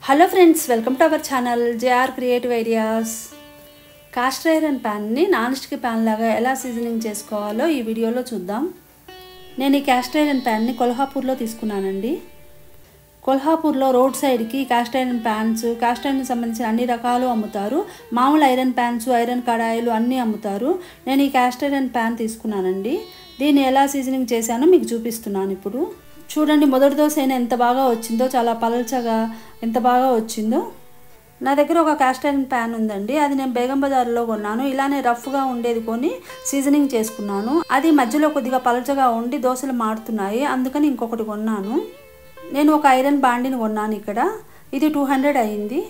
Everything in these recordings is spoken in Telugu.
Hello friends, welcome to our channel JR creative ideas. Cast iron ప్యాన్ని నాన్ స్టిక్ ప్యాన్ లాగా ఎలా సీజనింగ్ చేసుకోవాలో ఈ వీడియోలో చూద్దాం. నేను ఈ కాస్ట్ ఐరన్ ప్యాన్ని కొల్హాపూర్లో తీసుకున్నానండి. కొల్హాపూర్లో రోడ్ సైడ్కి cast iron fans, cast iron సంబంధించిన అన్ని రకాలు అమ్ముతారు. మామూలు ఐరన్ ప్యాన్స్, ఐరన్ కడాయిలు అన్నీ అమ్ముతారు. నేను ఈ కాస్ట్ ఐరన్ ప్యాన్ తీసుకున్నానండి. దీన్ని ఎలా సీజనింగ్ చేశానో మీకు చూపిస్తున్నాను ఇప్పుడు. చూడండి, మొదటి దోశ అయినా ఎంత బాగా వచ్చిందో, చాలా పలచగా ఎంత బాగా వచ్చిందో. నా దగ్గర ఒక కాస్ట్ ఐరన్ ప్యాన్ ఉందండి. అది నేను బేగం బజార్లో కొన్నాను. ఇలానే రఫ్గా ఉండేది కొని సీజనింగ్ చేసుకున్నాను. అది మధ్యలో కొద్దిగా పలచగా ఉండి దోశలు మాడుతున్నాయి, అందుకని ఇంకొకటి కొన్నాను. నేను ఒక ఐరన్ బాండిని కొన్నాను ఇక్కడ. ఇది 200 అయింది.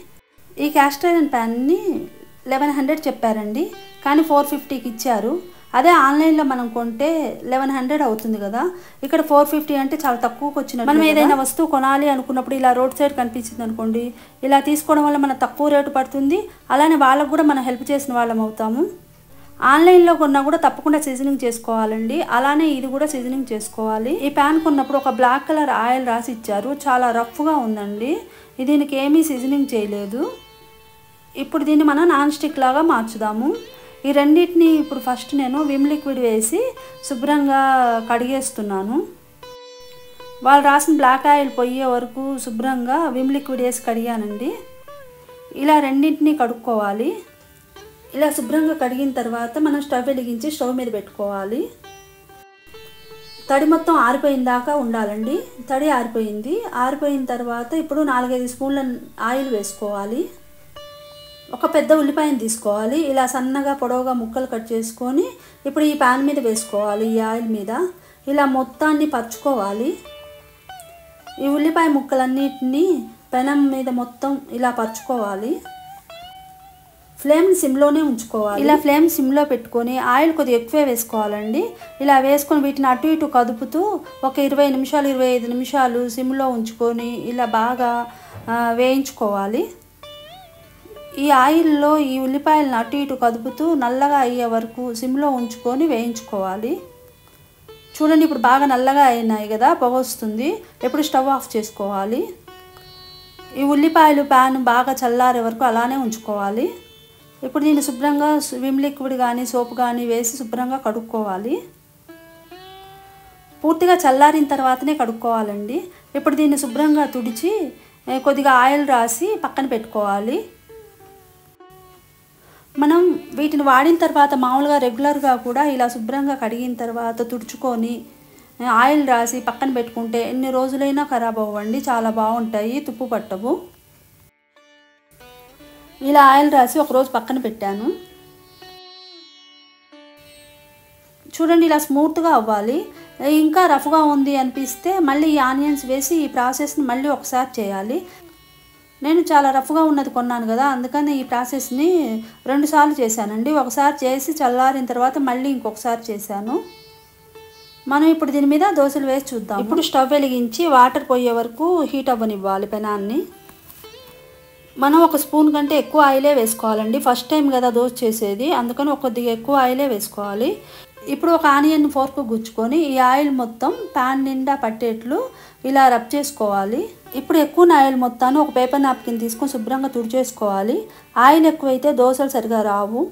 ఈ కాస్ట్ ఐరన్ ప్యాన్ని 1100 చెప్పారండి, కానీ 450కి ఇచ్చారు. అదే ఆన్లైన్లో మనం కొంటే 1100 అవుతుంది కదా. ఇక్కడ 450 అంటే చాలా తక్కువకి వచ్చినట్టు. మనం ఏదైనా వస్తువు కొనాలి అనుకున్నప్పుడు ఇలా రోడ్ సైడ్ కనిపించింది అనుకోండి, ఇలా తీసుకోవడం వల్ల మనకు తక్కువ రేటు పడుతుంది. అలానే వాళ్ళకు కూడా మనం హెల్ప్ చేసిన వాళ్ళం అవుతాము. ఆన్లైన్లో కొన్నా కూడా తప్పకుండా సీజనింగ్ చేసుకోవాలండి. అలానే ఇది కూడా సీజనింగ్ చేసుకోవాలి. ఈ ప్యాన్ కొన్నప్పుడు ఒక బ్లాక్ కలర్ ఆయిల్ రాసి ఇచ్చారు. చాలా రఫ్గా ఉందండి. దీనికి ఏమీ సీజనింగ్ చేయలేదు. ఇప్పుడు దీన్ని మనం నాన్ స్టిక్ లాగా మార్చుదాము. ఈ రెండింటిని ఇప్పుడు ఫస్ట్ నేను విమ్ లిక్విడ్ వేసి శుభ్రంగా కడిగేస్తున్నాను. వాళ్ళు రాసిన బ్లాక్ ఆయిల్ పోయే వరకు శుభ్రంగా విమ్ లిక్విడ్ వేసి కడిగానండి. ఇలా రెండింటిని కడుక్కోవాలి. ఇలా శుభ్రంగా కడిగిన తర్వాత మనం స్టవ్ వెలిగించి స్టవ్ మీద పెట్టుకోవాలి. తడి మొత్తం ఆరిపోయిన దాకా ఉండాలండి. తడి ఆరిపోయింది. ఆరిపోయిన తర్వాత ఇప్పుడు 4-5 స్పూన్ల ఆయిల్ వేసుకోవాలి. ఒక పెద్ద ఉల్లిపాయను తీసుకోవాలి. ఇలా సన్నగా పొడవుగా ముక్కలు కట్ చేసుకొని ఇప్పుడు ఈ ప్యాన్ మీద వేసుకోవాలి. ఈ ఆయిల్ మీద ఇలా మొత్తాన్ని పరుచుకోవాలి. ఈ ఉల్లిపాయ ముక్కలన్నిటినీ పెనం మీద మొత్తం ఇలా పరుచుకోవాలి. ఫ్లేమ్ సిమ్లోనే ఉంచుకోవాలి. ఇలా ఫ్లేమ్ సిమ్లో పెట్టుకొని ఆయిల్ కొద్దిగా ఎక్కువే వేసుకోవాలండి. ఇలా వేసుకొని వీటిని అటు ఇటు కదుపుతూ ఒక 20 నిమిషాలు 25 నిమిషాలు సిమ్లో ఉంచుకొని ఇలా బాగా వేయించుకోవాలి. ఈ ఆయిల్లో ఈ ఉల్లిపాయలను అటు ఇటు కదుపుతూ నల్లగా అయ్యే వరకు సిమ్లో ఉంచుకొని వేయించుకోవాలి. చూడండి, ఇప్పుడు బాగా నల్లగా అయినాయి కదా, పొగ వస్తుంది. ఎప్పుడు స్టవ్ ఆఫ్ చేసుకోవాలి. ఈ ఉల్లిపాయలు ప్యాన్ బాగా చల్లారే వరకు అలానే ఉంచుకోవాలి. ఇప్పుడు దీన్ని శుభ్రంగా విమ్ లిక్విడ్ కానీ సోప్ కానీ వేసి శుభ్రంగా కడుక్కోవాలి. పూర్తిగా చల్లారిన తర్వాతనే కడుక్కోవాలండి. ఇప్పుడు దీన్ని శుభ్రంగా తుడిచి కొద్దిగా ఆయిల్ రాసి పక్కన పెట్టుకోవాలి. మనం వీటిని వాడిన తర్వాత మామూలుగా రెగ్యులర్గా కూడా ఇలా శుభ్రంగా కడిగిన తర్వాత తుడుచుకొని ఆయిల్ రాసి పక్కన పెట్టుకుంటే ఎన్ని రోజులైనా ఖరాబ్ అవ్వండి. చాలా బాగుంటాయి, తుప్పు పట్టవు. ఇలా ఆయిల్ రాసి ఒకరోజు పక్కన పెట్టాను. చూడండి, ఇలా స్మూత్గా అవ్వాలి. ఇంకా రఫ్గా ఉంది అనిపిస్తే మళ్ళీ ఈ ఆనియన్స్ వేసి ఈ ప్రాసెస్ని మళ్ళీ ఒకసారి చేయాలి. నేను చాలా రఫ్గా ఉన్నది కొన్నాను కదా, అందుకని ఈ ప్రాసెస్ని 2 సార్లు చేశానండి. ఒకసారి చేసి చల్లారిన తర్వాత మళ్ళీ ఇంకొకసారి చేశాను. మనం ఇప్పుడు దీని మీద దోశలు వేసి చూద్దాం. ఇప్పుడు స్టవ్ వెలిగించి వాటర్ పోయే వరకు హీట్ అవ్వనివ్వాలి పెనాన్ని. మనం 1 స్పూన్ కంటే ఎక్కువ ఆయిలే వేసుకోవాలండి. ఫస్ట్ టైం కదా దోశ చేసేది, అందుకని కొద్దిగా ఎక్కువ ఆయిలే వేసుకోవాలి. ఇప్పుడు ఒక ఆనియన్ ఫోర్క్ గుచ్చుకొని ఈ ఆయిల్ మొత్తం ప్యాన్ నిండా పట్టేట్లు ఇలా రబ్ చేసుకోవాలి. ఇప్పుడు ఎక్కువ ఆయిల్ మొత్తాన్ని ఒక పేపర్ నాప్కిన్ తీసుకొని శుభ్రంగా తుడిచేసుకోవాలి. ఆయిల్ ఎక్కువైతే దోశలు సరిగా రావు.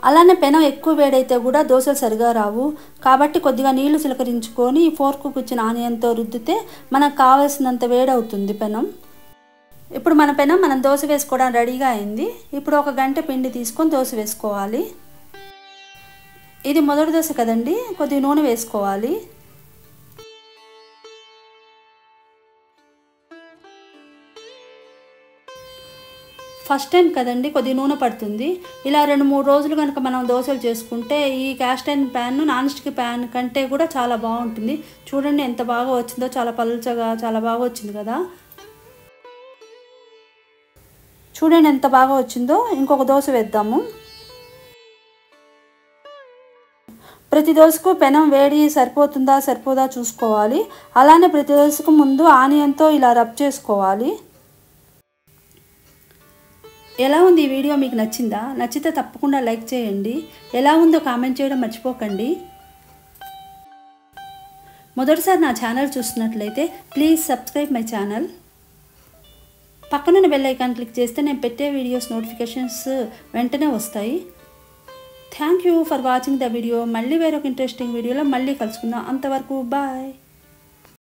అలానే పెనం ఎక్కువ వేడైతే కూడా దోశలు సరిగా రావు. కాబట్టి కొద్దిగా నీళ్లు చిలకరించుకొని ఈ ఫోర్క్ గుచ్చిన ఆనియన్తో రుద్దితే మనకు కావాల్సినంత వేడవుతుంది పెనం. ఇప్పుడు మన పెనం మనం దోశ వేసుకోవడానికి రెడీగా అయింది. ఇప్పుడు 1 గంట పిండి తీసుకొని దోశ వేసుకోవాలి. ఇది మొదటి దోశ కదండి, కొద్దిగా నూనె వేసుకోవాలి. ఫస్ట్ టైం కదండి, కొద్దిగా నూనె పడుతుంది. ఇలా 2-3 రోజులు కనుక మనం దోశలు చేసుకుంటే ఈ cast iron pan non stick pan కంటే కూడా చాలా బాగుంటుంది. చూడండి ఎంత బాగా వచ్చిందో, చాలా పలుచగా చాలా బాగా వచ్చింది కదా. చూడండి ఎంత బాగా వచ్చిందో. ఇంకొక దోశ వేద్దాము. ప్రతి దోశకు పెనం వేడి సరిపోతుందా సరిపోదా చూసుకోవాలి. అలానే ప్రతి దోశకు ముందు ఆనియన్తో ఇలా రబ్ చేసుకోవాలి. ఎలా ఉంది ఈ వీడియో? మీకు నచ్చిందా? నచ్చితే తప్పకుండా లైక్ చేయండి. ఎలా ఉందో కామెంట్ చేయడం మర్చిపోకండి. మొదటిసారి నా ఛానల్ చూస్తున్నట్లయితే ప్లీజ్ సబ్స్క్రైబ్ మై ఛానల్. పక్కనున్న బెల్ ఐకాన్ క్లిక్ చేస్తే నేను పెట్టే వీడియోస్ నోటిఫికేషన్స్ వెంటనే వస్తాయి. Thank you for watching the video. మళ్ళీ వేరొక ఇంట్రెస్టింగ్ వీడియోలో మళ్ళీ కలుసుకుందాం. అంతవరకు బాయ్.